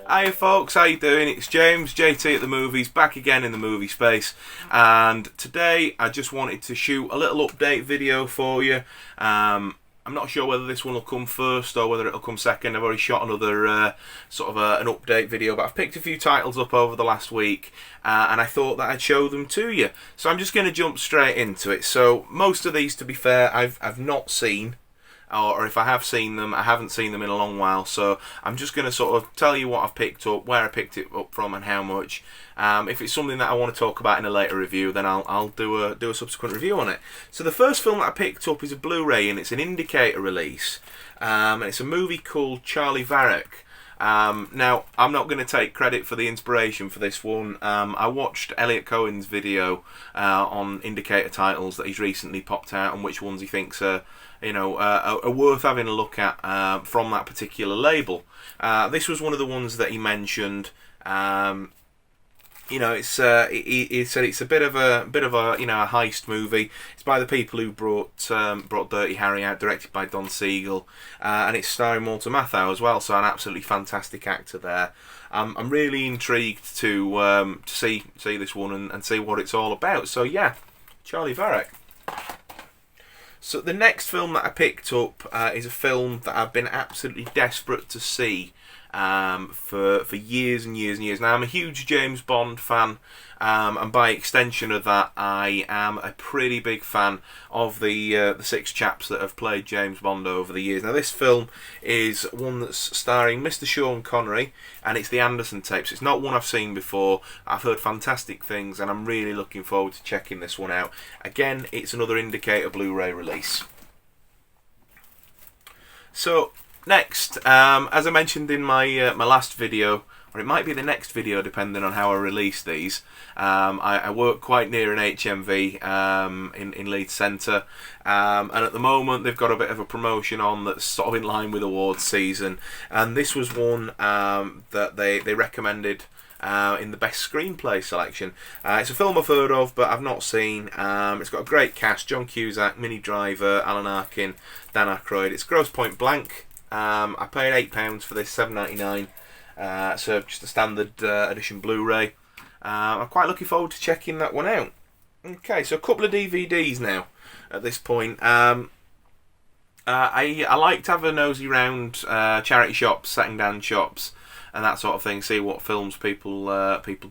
Hiya folks, how you doing? It's James, JT at the movies, back again in the movie space, and today I just wanted to shoot a little update video for you. I'm not sure whether this one will come first or whether it'll come second. I've already shot another an update video, but I've picked a few titles up over the last week, and I thought that I'd show them to you. So I'm just going to jump straight into it. So most of these, to be fair, I've not seen. Or if I have seen them, I haven't seen them in a long while. So I'm just going to sort of tell you what I've picked up, where I picked it up from, and how much. If it's something that I want to talk about in a later review, then I'll do a subsequent review on it. So the first film that I picked up is a Blu Ray, and it's an indicator release. And it's a movie called Charlie Varrick. Now, I'm not going to take credit for the inspiration for this one. I watched Elliot Cohen's video on indicator titles that he's recently popped out and which ones he thinks are worth having a look at from that particular label. This was one of the ones that he mentioned. He said it's a bit of a a heist movie. It's by the people who brought Dirty Harry out, directed by Don Siegel, and it's starring Walter Matthau as well. So an absolutely fantastic actor there. I'm really intrigued to see this one and see what it's all about. So yeah, Charlie Varrick. So the next film that I picked up is a film that I've been absolutely desperate to see for years and years and years. Now, I'm a huge James Bond fan, and by extension of that, I am a pretty big fan of the six chaps that have played James Bond over the years. Now, this film is one that's starring Mr. Sean Connery, and it's the Anderson tapes. It's not one I've seen before. I've heard fantastic things, and I'm really looking forward to checking this one out. Again, it's another indicator Blu Ray release. So next, as I mentioned in my my last video, or it might be the next video depending on how I release these, I work quite near an HMV in Leeds Centre, and at the moment they've got a bit of a promotion on that's sort of in line with awards season, and this was one that they recommended in the best screenplay selection. It's a film I've heard of but I've not seen. It's got a great cast: John Cusack, Minnie Driver, Alan Arkin, Dan Aykroyd. It's Grosse Pointe Blank. I paid £8 for this, $7.99. So just a standard edition Blu-ray. I'm quite looking forward to checking that one out. Okay, so a couple of DVDs now at this point. I like to have a nosy round charity shops, second-hand shops, and that sort of thing. See what films people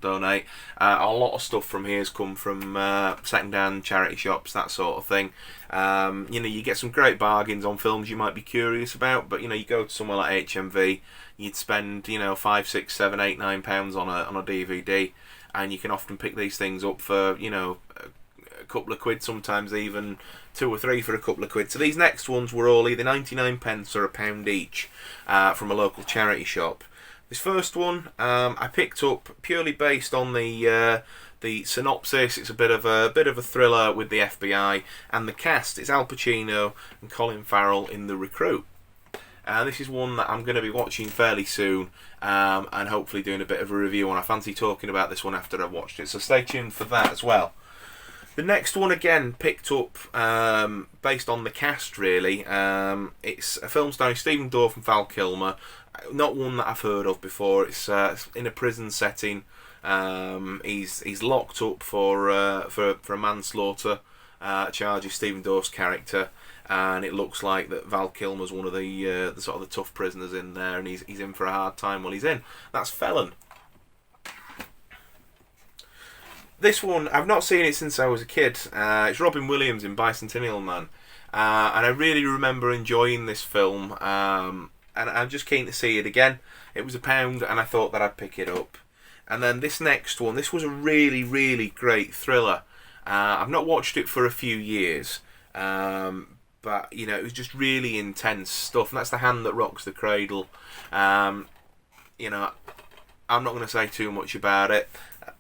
donate. A lot of stuff from here has come from second-hand charity shops, that sort of thing. You get some great bargains on films you might be curious about, but you go to somewhere like HMV, you'd spend £5, £6, £7, £8, £9 on a DVD, and you can often pick these things up for a couple of quid, sometimes even 2 or 3 for a couple of quid. So these next ones were all either 99p or £1 each from a local charity shop. This first one I picked up purely based on the synopsis. It's a bit of a thriller with the FBI, and the cast. It's Al Pacino and Colin Farrell in The Recruit. This is one that I'm going to be watching fairly soon, and hopefully doing a bit of a review on. I fancy talking about this one after I've watched it, so stay tuned for that as well. The next one, again, picked up based on the cast, really. It's a film starring Stephen Dorff and Val Kilmer. Not one that I've heard of before. It's in a prison setting. He's locked up for a manslaughter charge of Stephen Dorff's character, and it looks like that Val Kilmer's one of the sort of the tough prisoners in there, and he's in for a hard time while he's in. That's Felon. This one, I've not seen it since I was a kid. It's Robin Williams in Bicentennial Man, and I really remember enjoying this film, and I'm just keen to see it again. It was £1 and I thought that I'd pick it up. And then this next one, this was a really, really great thriller. I've not watched it for a few years, but it was just really intense stuff, and that's The Hand That Rocks the Cradle. I'm not going to say too much about it,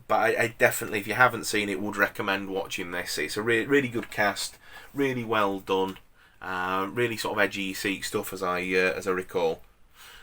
but I definitely, if you haven't seen it, would recommend watching this. It's a really good cast, really well done, really sort of edgy seat stuff as I recall.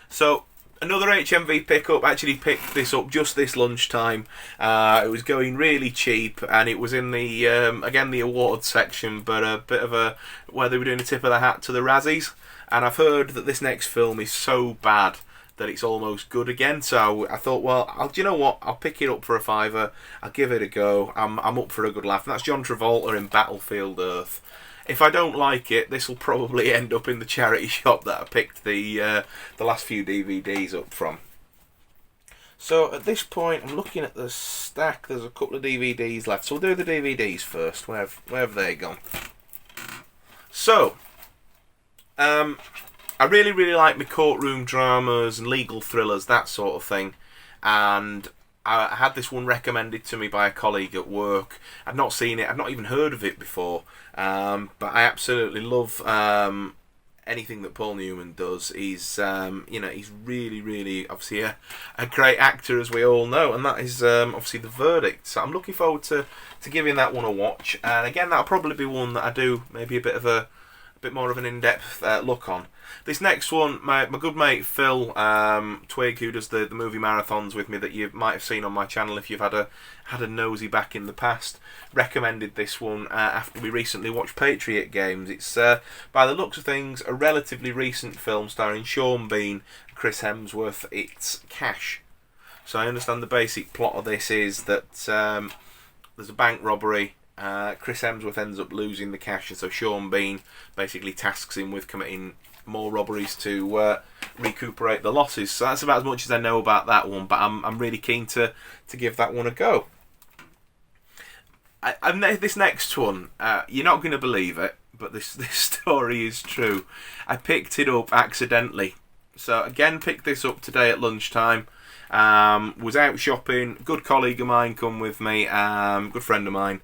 So another HMV pickup. Actually picked this up just this lunchtime. It was going really cheap, and it was in the again the awards section, but a bit of where they were doing a tip of the hat to the Razzies. And I've heard that this next film is so bad that it's almost good again. So I thought, well, do you know what? I'll pick it up for a £5. I'll give it a go. I'm up for a good laugh. And that's John Travolta in Battlefield Earth. If I don't like it, this will probably end up in the charity shop that I picked the last few DVDs up from. So at this point, I'm looking at the stack. There's a couple of DVDs left. So we'll do the DVDs first. Where have they gone? So, I really, really like my courtroom dramas and legal thrillers, that sort of thing. And I had this one recommended to me by a colleague at work. I'd not seen it. I'd not even heard of it before. But I absolutely love anything that Paul Newman does. He's he's really, really obviously a great actor, as we all know, and that is obviously The Verdict. So I'm looking forward to giving that one a watch. And again, that'll probably be one that I do maybe a bit more of an in-depth look on. This next one, my good mate Phil Twig, who does the movie marathons with me, that you might have seen on my channel if you've had a nosy back in the past, recommended this one after we recently watched Patriot Games. It's by the looks of things a relatively recent film starring Sean Bean and Chris Hemsworth. It's Cash. So I understand the basic plot of this is that there's a bank robbery. Chris Hemsworth ends up losing the cash, and so Sean Bean basically tasks him with committing more robberies to recuperate the losses. So that's about as much as I know about that one, but I'm really keen to give that one a go. This next one, you're not going to believe it, but this story is true. I picked it up accidentally. So again, picked this up today at lunchtime. Was out shopping. Good colleague of mine come with me. Good friend of mine.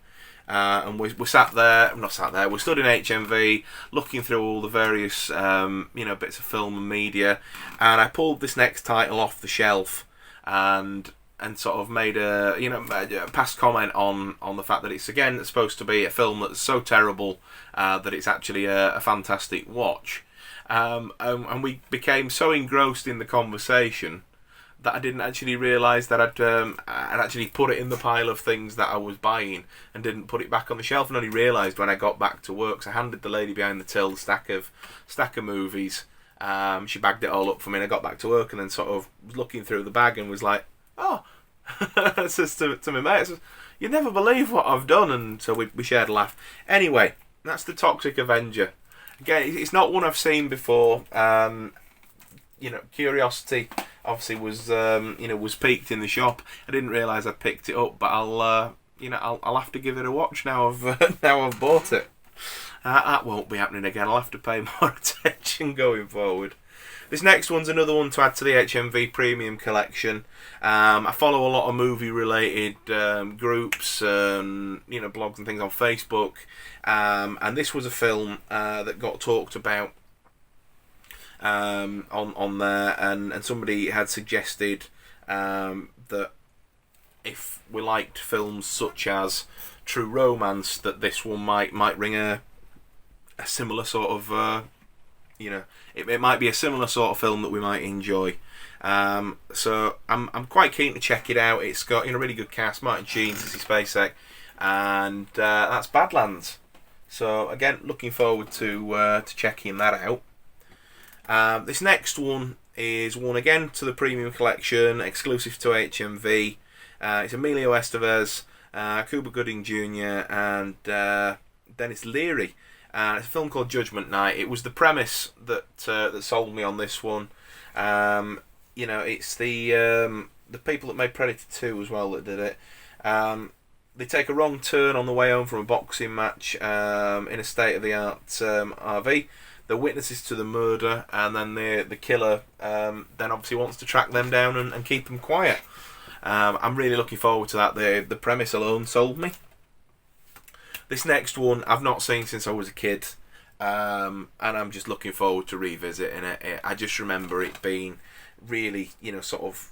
And we sat there, not sat there, we stood in HMV looking through all the various bits of film and media, and I pulled this next title off the shelf and sort of made a past comment on the fact that it's again supposed to be a film that's so terrible that it's actually a fantastic watch, and we became so engrossed in the conversation that I didn't actually realise that I'd actually put it in the pile of things that I was buying and didn't put it back on the shelf, and only realised when I got back to work. So I handed the lady behind the till the stack of movies. She bagged it all up for me, and I got back to work and then sort of was looking through the bag and was like, oh, it says to my mate, it says, "You never believe what I've done," and so we shared a laugh. Anyway, that's The Toxic Avenger. Again, it's not one I've seen before. Curiosity obviously was piqued in the shop. I didn't realise I picked it up, but I'll have to give it a watch now. I've bought it. That won't be happening again. I'll have to pay more attention going forward. This next one's another one to add to the HMV Premium Collection. I follow a lot of movie-related groups, blogs and things on Facebook, and this was a film that got talked about on there, and somebody had suggested that if we liked films such as True Romance, that this one might ring a similar sort of it might be a similar sort of film that we might enjoy. So I'm quite keen to check it out. It's got a really good cast: Martin Sheen, Sissy Spacek, and that's Badlands. So again, looking forward to checking that out. This next one is one again to the Premium Collection, exclusive to HMV. It's Emilio Estevez, Cuba Gooding Jr. and Dennis Leary. It's a film called Judgment Night. It was the premise that sold me on this one. It's the people that made Predator 2 as well that did it. They take a wrong turn on the way home from a boxing match in a state-of-the-art RV. They're witnesses to the murder, and then the killer then obviously wants to track them down and keep them quiet. I'm really looking forward to that. The premise alone sold me. This next one I've not seen since I was a kid, and I'm just looking forward to revisiting it. I just remember it being really, sort of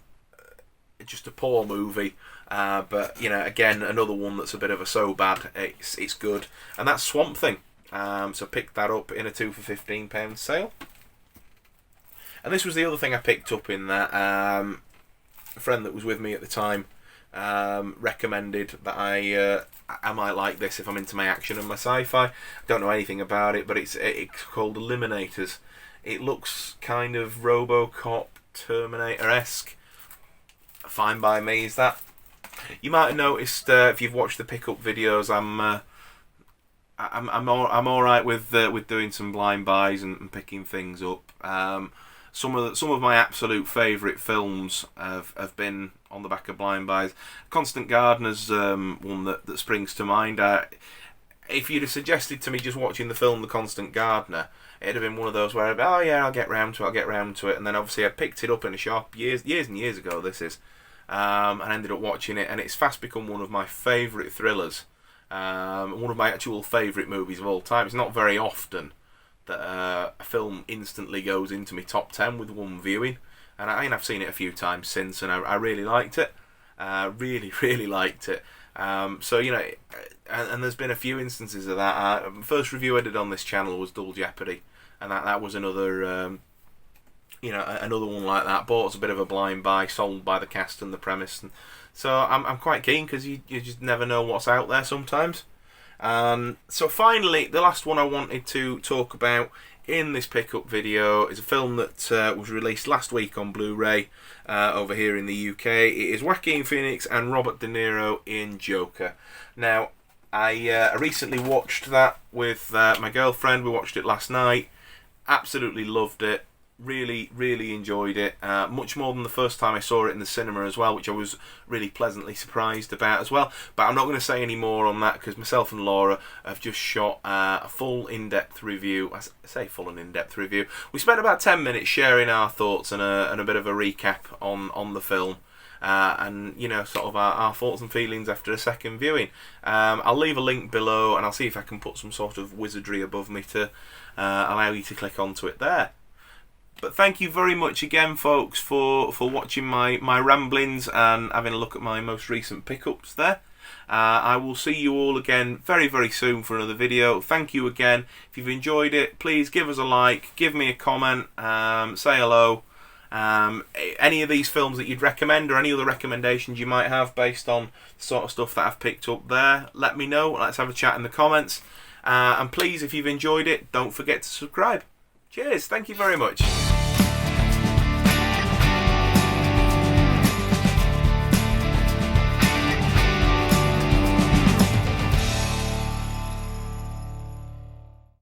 just a poor movie, but again, another one that's a bit of a so bad it's good, and that's Swamp Thing. So picked that up in a 2 for £15 sale. And this was the other thing I picked up in that. A friend that was with me at the time recommended that I might like this if I'm into my action and my sci-fi. I don't know anything about it, but it's called Eliminators. It looks kind of RoboCop Terminator-esque. Fine by me, is that. You might have noticed if you've watched the pickup videos, I'm all right with doing some blind buys and picking things up. Some of my absolute favourite films have been on the back of blind buys. Constant Gardener's one that springs to mind. If you'd have suggested to me just watching the film The Constant Gardener, it'd have been one of those where I'll get round to it, and then obviously I picked it up in a shop years and years ago. This is, and ended up watching it, and it's fast become one of my favourite thrillers. One of my actual favourite movies of all time. It's not very often that a film instantly goes into my top 10 with one viewing, and I've seen it a few times since, and I really liked it. Really liked it. So and there's been a few instances of that. First review I did on this channel was Double Jeopardy, and that was another another one like that. Bought as a bit of a blind buy, sold by the cast and the premise, and so I'm quite keen, because you just never know what's out there sometimes. So finally, the last one I wanted to talk about in this pickup video is a film that was released last week on Blu Ray over here in the UK. It is Joaquin Phoenix and Robert De Niro in Joker. Now, I recently watched that with my girlfriend. We watched it last night. Absolutely loved it. Really enjoyed it. Much more than the first time I saw it in the cinema as well, which I was really pleasantly surprised about as well. But I'm not going to say any more on that, because myself and Laura have just shot a full in-depth review. I say full and in-depth review. We spent about 10 minutes sharing our thoughts and a bit of a recap on the film. And sort of our thoughts and feelings after a second viewing. I'll leave a link below, and I'll see if I can put some sort of wizardry above me to allow you to click onto it there. But thank you very much again, folks, for watching my ramblings and having a look at my most recent pickups there. I will see you all again very soon for another video. Thank you again. If you've enjoyed it, please give us a like, give me a comment, say hello. Any of these films that you'd recommend, or any other recommendations you might have based on the sort of stuff that I've picked up there, let me know. Let's have a chat in the comments. And please, if you've enjoyed it, don't forget to subscribe. Cheers, thank you very much.